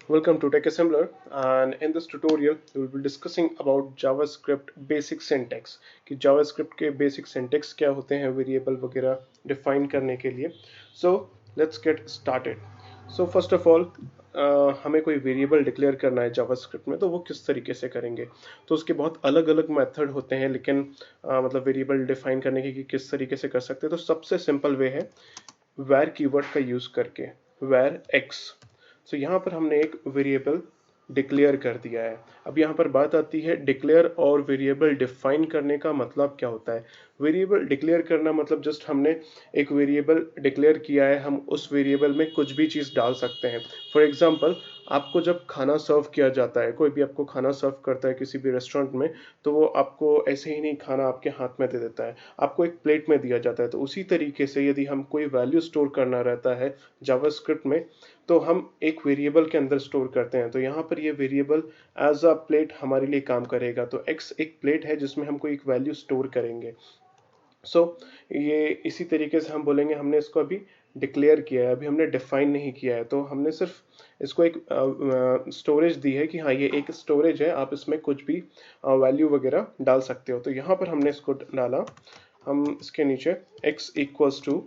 Welcome to Tech Assembler, and in this tutorial we will be discussing about JavaScript basic syntax कि JavaScript के basic syntax क्या होते हैं variable वगैरह define करने के लिए. So let's get started. So first of all हमें कोई वेरिएबल डिक्लेयर करना है जावास्क्रिप्ट में, तो वो किस तरीके से करेंगे. तो उसके बहुत अलग अलग मेथड होते हैं, लेकिन मतलब वेरिएबल डिफाइन करने की कि किस तरीके से कर सकते हैं. तो सबसे सिंपल वे है where कीवर्ड का यूज करके, where x. तो यहाँ पर हमने एक वेरिएबल डिक्लेयर कर दिया है. अब यहाँ पर बात आती है डिक्लेयर और वेरिएबल डिफाइन करने का मतलब क्या होता है. वेरिएबल डिक्लेयर करना मतलब जस्ट हमने एक वेरिएबल डिक्लेयर किया है, हम उस वेरिएबल में कुछ भी चीज़ डाल सकते हैं. फॉर एग्जांपल, आपको जब खाना सर्व किया जाता है, कोई भी आपको खाना सर्व करता है किसी भी रेस्टोरेंट में, तो वो आपको ऐसे ही नहीं खाना आपके हाथ में दे देता है, आपको एक प्लेट में दिया जाता है. तो उसी तरीके से यदि हम कोई वैल्यू स्टोर करना रहता है जावास्क्रिप्ट में, तो हम एक वेरिएबल के अंदर स्टोर करते हैं. तो यहाँ पर ये वेरिएबल एज अ प्लेट हमारे लिए काम करेगा. तो x एक प्लेट है जिसमें हम कोई एक वैल्यू स्टोर करेंगे. ये इसी तरीके से हम बोलेंगे हमने इसको अभी डिक्लेयर किया है, अभी हमने डिफाइन नहीं किया है. तो हमने सिर्फ इसको एक स्टोरेज दी है कि हाँ ये एक स्टोरेज है, आप इसमें कुछ भी वैल्यू वगैरह डाल सकते हो. तो यहाँ पर हमने इसको डाला, हम इसके नीचे x इक्वल्स टू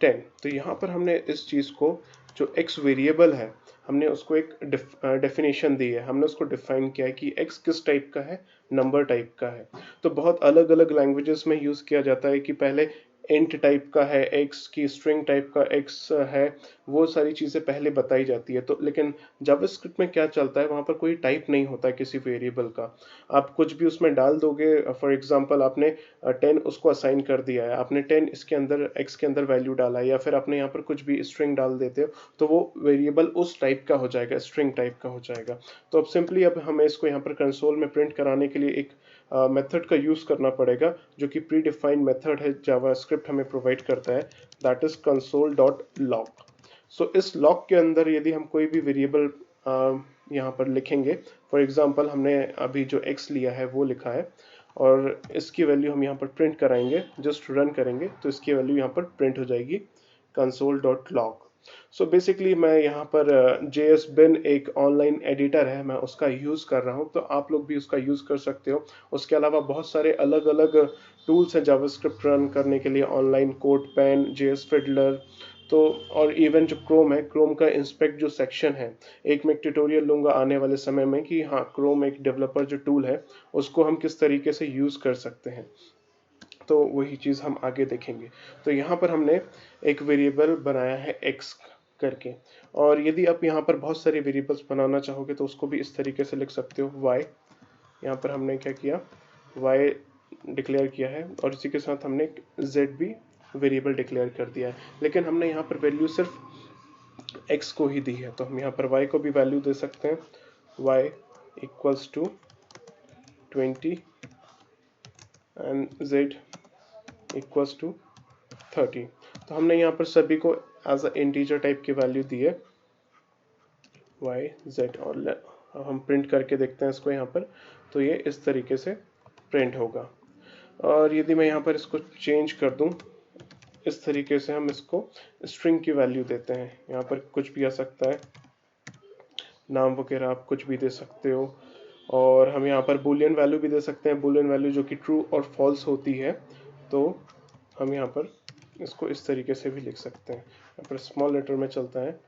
10. तो यहाँ पर हमने इस चीज़ को, जो x वेरिएबल है, हमने उसको एक डेफिनेशन दी है, हमने उसको डिफाइन किया है कि x किस टाइप का है, नंबर टाइप का है. तो बहुत अलग अलग लैंग्वेजेस में यूज़ किया जाता है कि पहले इंट टाइप का है x, की स्ट्रिंग टाइप का x है, वो सारी चीज़ें पहले बताई जाती है. तो लेकिन जावास्क्रिप्ट में क्या चलता है, वहाँ पर कोई टाइप नहीं होता है किसी वेरिएबल का, आप कुछ भी उसमें डाल दोगे. फॉर एग्जांपल, आपने 10 उसको असाइन कर दिया है, आपने 10 इसके अंदर x के अंदर वैल्यू डाला है, या फिर आपने यहाँ पर कुछ भी स्ट्रिंग डाल देते हो, तो वो वेरिएबल उस टाइप का हो जाएगा, स्ट्रिंग टाइप का हो जाएगा. तो अब सिंपली अब हमें इसको यहाँ पर कंसोल में प्रिंट कराने के लिए एक मेथड का यूज करना पड़ेगा, जो कि प्री डिफाइंड मेथड है जावास्क्रिप्ट हमें प्रोवाइड करता है, दैट इज console.log. सो इस लॉग के अंदर यदि हम कोई भी वेरिएबल यहाँ पर लिखेंगे, फॉर एग्जांपल हमने अभी जो x लिया है वो लिखा है, और इसकी वैल्यू हम यहाँ पर प्रिंट कराएंगे, जस्ट रन करेंगे तो इसकी वैल्यू यहाँ पर प्रिंट हो जाएगी console.log. सो बेसिकली मैं यहाँ पर JSBin एक ऑनलाइन एडिटर है, मैं उसका यूज़ कर रहा हूँ, तो आप लोग भी उसका यूज़ कर सकते हो. उसके अलावा बहुत सारे अलग अलग टूल्स हैं जावास्क्रिप्ट रन करने के लिए, ऑनलाइन कोडपेन, JS Fiddler. तो और इवन जो क्रोम है, क्रोम का इंस्पेक्ट जो सेक्शन है, एक मैं ट्यूटोरियल लूँगा आने वाले समय में कि हाँ क्रोम एक डेवलपर जो टूल है, उसको हम किस तरीके से यूज़ कर सकते हैं. तो वही चीज़ हम आगे देखेंगे. तो यहाँ पर हमने एक वेरिएबल बनाया है x करके, और यदि आप यहाँ पर बहुत सारे वेरिएबल्स बनाना चाहोगे तो उसको भी इस तरीके से लिख सकते हो y. यहाँ पर हमने क्या किया, y डिक्लेयर किया है, और इसी के साथ हमने एक z भी वेरिएबल डिक्लेयर कर दिया है, लेकिन हमने यहाँ पर वैल्यू सिर्फ x को ही दी है. तो हम यहाँ पर y को भी वैल्यू दे सकते हैं, y equals to 20 and z equals to 30. तो हमने यहाँ पर सभी को एज अ इंटीजर टाइप की वैल्यू दी है y z, और हम प्रिंट करके देखते हैं इसको यहाँ पर, तो ये इस तरीके से प्रिंट होगा. और यदि मैं यहाँ पर इसको चेंज कर दूँ, इस तरीके से हम इसको स्ट्रिंग की वैल्यू देते हैं. यहाँ पर कुछ भी आ सकता है, नाम वगैरह आप कुछ भी दे सकते हो, और हम यहाँ पर बूलियन वैल्यू भी दे सकते हैं, बूलियन वैल्यू जो कि ट्रू और फॉल्स होती है. तो हम यहाँ पर इसको इस तरीके से भी लिख सकते हैं. यहाँ पर स्मॉल लेटर में चलता है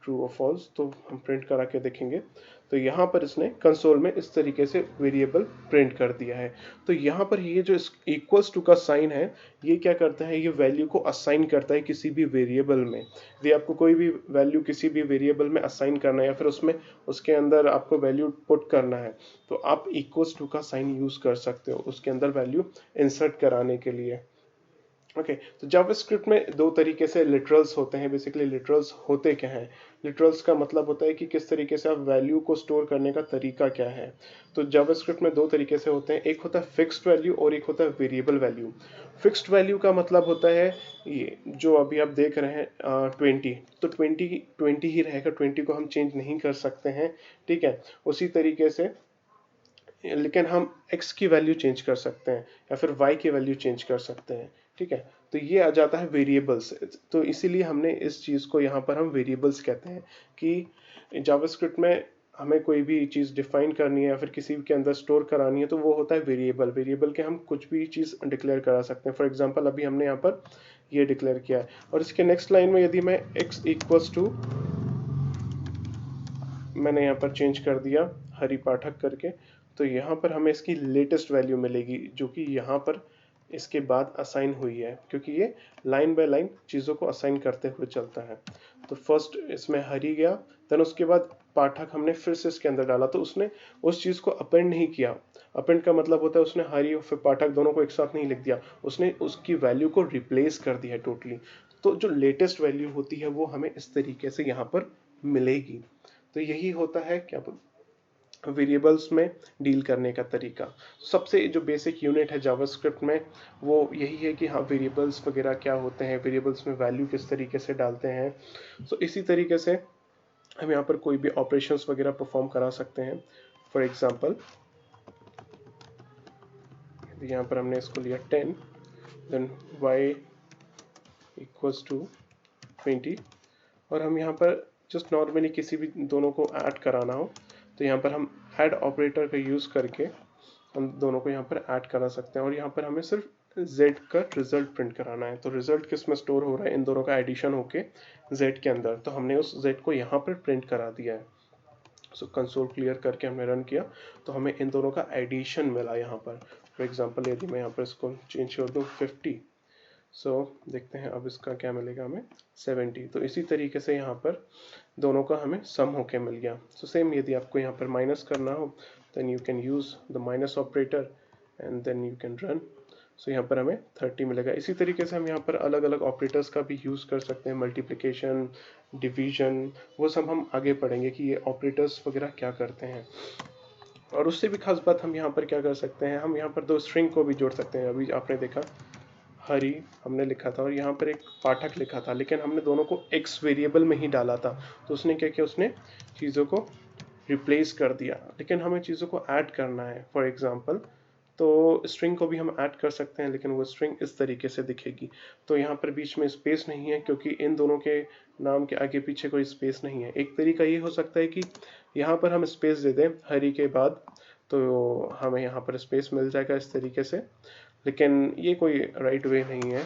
ट्रू और फॉल्स, तो हम प्रिंट करा के देखेंगे. तो यहाँ पर इसने कंसोल में इस तरीके से वेरिएबल प्रिंट कर दिया है. तो यहाँ पर ये जो इक्वल्स टू का साइन है, ये क्या करता है, ये वैल्यू को असाइन करता है किसी भी वेरिएबल में. यदि आपको कोई भी वैल्यू किसी भी वेरिएबल में असाइन करना है, या फिर उसमें उसके अंदर आपको वैल्यू पुट करना है, तो आप इक्वल्स टू का साइन यूज कर सकते हो उसके अंदर वैल्यू इंसर्ट कराने के लिए. ओके, तो जावास्क्रिप्ट में दो तरीके से लिटरल्स होते हैं. बेसिकली लिटरल्स होते क्या हैं, लिटरल्स का मतलब होता है कि किस तरीके से आप वैल्यू को स्टोर करने का तरीका क्या है. तो जावास्क्रिप्ट में दो तरीके से होते हैं, एक होता है फिक्स्ड वैल्यू और एक होता है वेरिएबल वैल्यू. फिक्स्ड वैल्यू का मतलब होता है ये जो अभी आप देख रहे हैं 20, तो 20 ही रहेगा, 20 को हम चेंज नहीं कर सकते हैं. ठीक है, उसी तरीके से लेकिन हम x की वैल्यू चेंज कर सकते हैं, या फिर y की वैल्यू चेंज कर सकते हैं. ठीक है। तो ये आ जाता है वेरिएबल्स। तो इसीलिए हमने इस चीज को यहाँ पर हम वेरिएबल्स कहते हैं कि जावास्क्रिप्ट में हमें कोई भी चीज डिफाइन करनी है या फिर किसी के अंदर स्टोर करानी है तो वो होता है वेरिएबल। वेरिएबल के हम कुछ भी चीज डिक्लेयर करा सकते हैं। फॉर एग्जांपल अभी हमने यहाँ पर ये डिक्लेयर किया है और इसके नेक्स्ट लाइन में यदि मैं x इक्वल्स टू, मैंने यहाँ पर चेंज कर दिया हरि पाठक करके, तो यहाँ पर हमें इसकी लेटेस्ट वैल्यू मिलेगी जो कि यहाँ पर इसके बाद असाइन हुई है, क्योंकि ये लाइन बाय लाइन चीज़ों को असाइन करते हुए चलता है। तो फर्स्ट इसमें हरि गया, देन उसके बाद पाठक हमने फिर से इसके अंदर डाला, तो उसने उस चीज़ को अपेंड नहीं किया। अपेंड का मतलब होता है उसने हरि और फिर पाठक दोनों को एक साथ नहीं लिख दिया, उसने उसकी वैल्यू को रिप्लेस कर दिया टोटली। तो जो लेटेस्ट वैल्यू होती है वो हमें इस तरीके से यहाँ पर मिलेगी। तो यही होता है क्या वेरिएबल्स में डील करने का तरीका। सबसे जो बेसिक यूनिट है जावास्क्रिप्ट में वो यही है कि हाँ वेरिएबल्स वगैरह क्या होते हैं, वेरिएबल्स में वैल्यू किस तरीके से डालते हैं। सो इसी तरीके से हम यहाँ पर कोई भी ऑपरेशंस वगैरह परफॉर्म करा सकते हैं। फॉर एग्जांपल यहाँ पर हमने इसको लिया 10, देन y इक्वल्स टू 20 और हम यहाँ पर जस्ट नॉर्मली किसी भी दोनों को ऐड कराना हो तो यहाँ पर हम ऐड ऑपरेटर का यूज़ करके हम दोनों को यहाँ पर ऐड करा सकते हैं और यहाँ पर हमें सिर्फ z का रिजल्ट प्रिंट कराना है। तो रिजल्ट किस में स्टोर हो रहा है, इन दोनों का एडिशन होके z के अंदर, तो हमने उस z को यहाँ पर प्रिंट करा दिया है। सो कंसोल क्लियर करके हमने रन किया तो हमें इन दोनों का एडिशन मिला यहाँ पर। फॉर एग्जांपल यदि मैं यहाँ पर इसको चेंज कर दूँ 50, सो देखते हैं अब इसका क्या मिलेगा हमें 70। तो इसी तरीके से यहाँ पर दोनों का हमें सम होके मिल गया। सो सेम यदि आपको यहाँ पर माइनस करना हो then you can use the minus operator and then you can run. So यहाँ पर हमें 30 मिलेगा। इसी तरीके से हम यहाँ पर अलग अलग ऑपरेटर्स का भी यूज़ कर सकते हैं, मल्टीप्लिकेशन, डिवीजन, वो सब हम आगे पढ़ेंगे कि ये ऑपरेटर्स वगैरह क्या करते हैं। और उससे भी खास बात हम यहाँ पर क्या कर सकते हैं, हम यहाँ पर दो स्ट्रिंग को भी जोड़ सकते हैं। अभी आपने देखा हरि हमने लिखा था और यहाँ पर एक पाठक लिखा था, लेकिन हमने दोनों को x वेरिएबल में ही डाला था। तो उसने क्या किया, उसने चीज़ों को रिप्लेस कर दिया, लेकिन हमें चीज़ों को ऐड करना है। फॉर एग्जांपल तो स्ट्रिंग को भी हम ऐड कर सकते हैं, लेकिन वो स्ट्रिंग इस तरीके से दिखेगी। तो यहाँ पर बीच में स्पेस नहीं है क्योंकि इन दोनों के नाम के आगे पीछे कोई स्पेस नहीं है। एक तरीका ये हो सकता है कि यहाँ पर हम स्पेस दे दें हरि के बाद, तो हमें यहाँ पर स्पेस मिल जाएगा इस तरीके से, लेकिन ये कोई राइट वे नहीं है।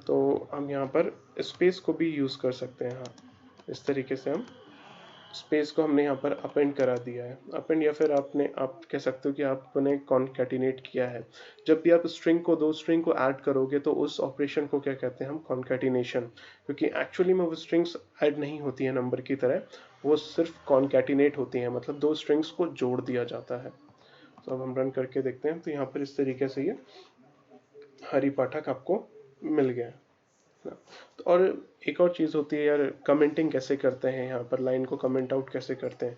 तो हम यहाँ पर स्पेस को भी यूज़ कर सकते हैं। हाँ, इस तरीके से हम स्पेस को हमने यहाँ पर अपेंड करा दिया है। अपेंड या फिर आप कह सकते हो कि आपने कॉन्कैटिनेट किया है। जब भी आप स्ट्रिंग को, दो स्ट्रिंग को ऐड करोगे तो उस ऑपरेशन को क्या कहते हैं हम, कॉन्कैटिनेशन। क्योंकि एक्चुअली में वो स्ट्रिंग्स ऐड नहीं होती हैं नंबर की तरह, वो सिर्फ कॉन्कैटिनेट होती हैं, मतलब दो स्ट्रिंग्स को जोड़ दिया जाता है। तो अब हम रन करके देखते हैं। तो यहाँ पर इस तरीके से ये हरि पाठक आपको मिल गया। तो और एक और चीज़ होती है यार, कमेंटिंग कैसे करते हैं, यहाँ पर लाइन को कमेंट आउट कैसे करते हैं।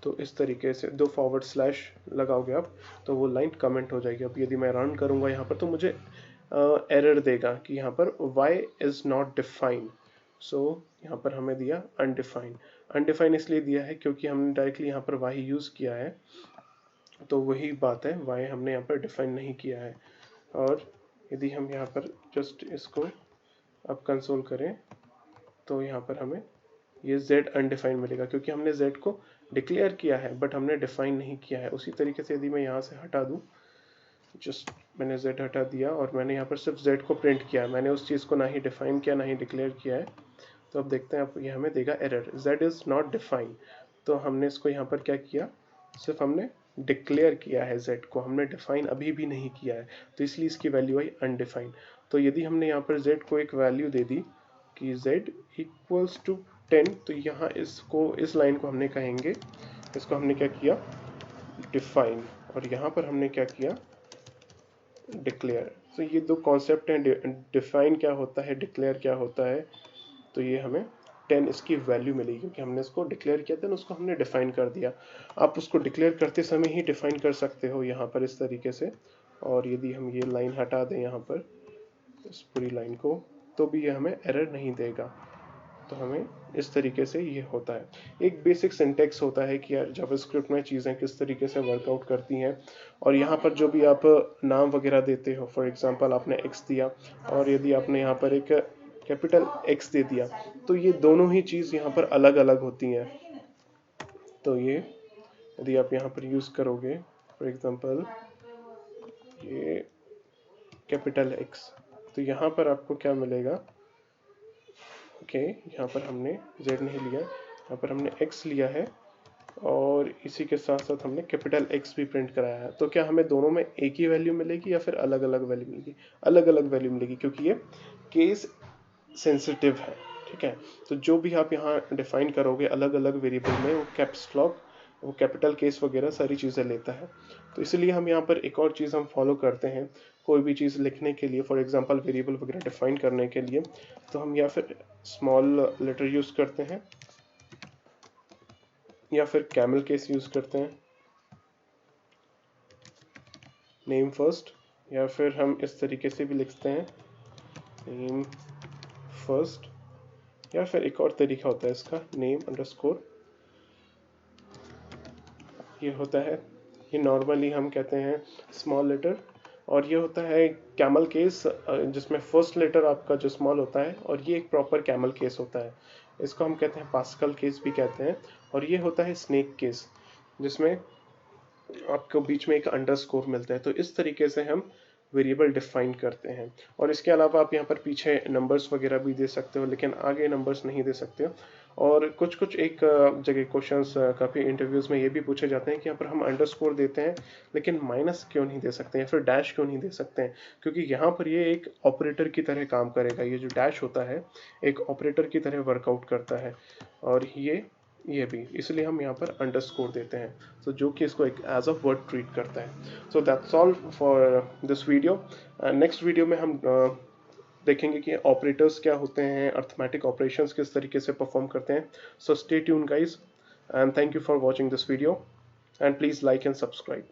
तो इस तरीके से दो फॉरवर्ड स्लैश लगाओगे आप तो वो लाइन कमेंट हो जाएगी। अब यदि मैं रन करूँगा यहाँ पर तो मुझे एरर देगा कि यहाँ पर y इज़ नॉट डिफाइंड। सो यहाँ पर हमें दिया अनडिफाइंड। अनडिफाइंड इसलिए दिया है क्योंकि हमने डायरेक्टली यहाँ पर y यूज़ किया है, तो वही बात है, y हमने यहाँ पर डिफाइन नहीं किया है। और यदि हम यहाँ पर जस्ट इसको अब कंसोल करें तो यहाँ पर हमें ये z अनडिफाइंड मिलेगा, क्योंकि हमने z को डिक्लेयर किया है बट हमने डिफाइन नहीं किया है। उसी तरीके से यदि मैं यहाँ से हटा दूँ, जस्ट मैंने z हटा दिया और मैंने यहाँ पर सिर्फ z को प्रिंट किया, मैंने उस चीज़ को ना ही डिफाइन किया ना ही डिक्लेयर किया है। तो अब देखते हैं, अब ये हमें देगा error, z is not defined. तो हमने इसको यहाँ पर क्या किया, सिर्फ हमने डिक्लेयर किया है z को, हमने डिफाइन अभी भी नहीं किया है, तो इसलिए इसकी वैल्यू आई अनडिफाइंड। तो यदि हमने यहाँ पर z को एक वैल्यू दे दी कि z इक्वल्स टू 10, तो यहाँ इसको, इस लाइन को हमने कहेंगे, इसको हमने क्या किया, डिफाइन, और यहाँ पर हमने क्या किया, डिक्लेयर। तो ये दो कॉन्सेप्ट हैं, डिफाइन क्या होता है, डिक्लेयर क्या होता है। तो ये हमें 10 इसकी वैल्यू मिलेगी क्योंकि हमने इसको डिक्लेयर किया था, उसको हमने डिफाइन कर दिया। आप उसको डिक्लेयर करते समय ही डिफाइन कर सकते हो यहाँ पर इस तरीके से। और यदि हम ये लाइन हटा दें यहाँ पर, इस पूरी लाइन को, तो भी ये हमें एरर नहीं देगा। तो हमें इस तरीके से ये होता है। एक बेसिक सिंटेक्स होता है कि यार जावास्क्रिप्ट में चीज़ें किस तरीके से वर्कआउट करती हैं, और यहाँ पर जो भी आप नाम वगैरह देते हो, फॉर एग्जांपल आपने एक्स दिया और यदि आपने यहाँ पर एक कैपिटल एक्स दे दिया, तो ये दोनों ही चीज़ यहाँ पर अलग अलग होती हैं। तो ये यदि आप यहाँ पर यूज़ करोगे, फॉर एग्जांपल ये कैपिटल एक्स, तो यहाँ पर आपको क्या मिलेगा, ओके यहाँ पर हमने z नहीं लिया, यहाँ पर हमने x लिया है और इसी के साथ साथ हमने कैपिटल X भी प्रिंट कराया है। तो क्या हमें दोनों में एक ही वैल्यू मिलेगी या फिर अलग अलग वैल्यू मिलेगी? अलग अलग वैल्यू मिलेगी, क्योंकि ये केस सेंसिटिव है, ठीक है। तो जो भी आप यहाँ डिफाइन करोगे अलग अलग वेरिएबल में, वो कैप्स लॉक, वो कैपिटल केस वगैरह सारी चीज़ें लेता है। तो इसलिए हम यहाँ पर एक और चीज़ हम फॉलो करते हैं, कोई भी चीज़ लिखने के लिए, फॉर एग्जांपल वेरिएबल वगैरह डिफाइन करने के लिए, तो हम या फिर स्मॉल लेटर यूज़ करते हैं या फिर कैमल केस यूज़ करते हैं, नेम फर्स्ट, या फिर हम इस तरीके से भी लिखते हैं नेम फर्स्ट, या फिर एक और तरीका होता है इसका नेम अंडरस्कोर, ये होता है, ये नॉर्मली हम कहते हैं स्मॉल लेटर, और ये होता है कैमल केस जिसमें फर्स्ट लेटर आपका जो स्मॉल होता है, और ये एक प्रॉपर कैमल केस होता है, इसको हम कहते हैं पास्कल केस भी कहते हैं। और ये होता है स्नेक केस जिसमें आपको बीच में एक अंडरस्कोर मिलता है। तो इस तरीके से हम वेरिएबल डिफाइन करते हैं। और इसके अलावा आप यहाँ पर पीछे नंबर्स वगैरह भी दे सकते हो, लेकिन आगे नंबर्स नहीं दे सकते हो। और कुछ कुछ एक जगह क्वेश्चंस काफ़ी इंटरव्यूज़ में ये भी पूछे जाते हैं कि यहाँ पर हम अंडरस्कोर देते हैं लेकिन माइनस क्यों नहीं दे सकते हैं, फिर डैश क्यों नहीं दे सकते हैं, क्योंकि यहाँ पर ये एक ऑपरेटर की तरह काम करेगा। ये जो डैश होता है एक ऑपरेटर की तरह वर्कआउट करता है, और ये भी इसलिए हम यहाँ पर अंडरस्कोर देते हैं, तो जो कि इसको एक एज अ वर्ड ट्रीट करता है। So that's all for this video. Next video में हम देखेंगे कि ऑपरेटर्स क्या होते हैं, अर्थमेटिक ऑपरेशंस किस तरीके से परफॉर्म करते हैं। So stay tune guys, and thank you for watching this video, and please like and subscribe.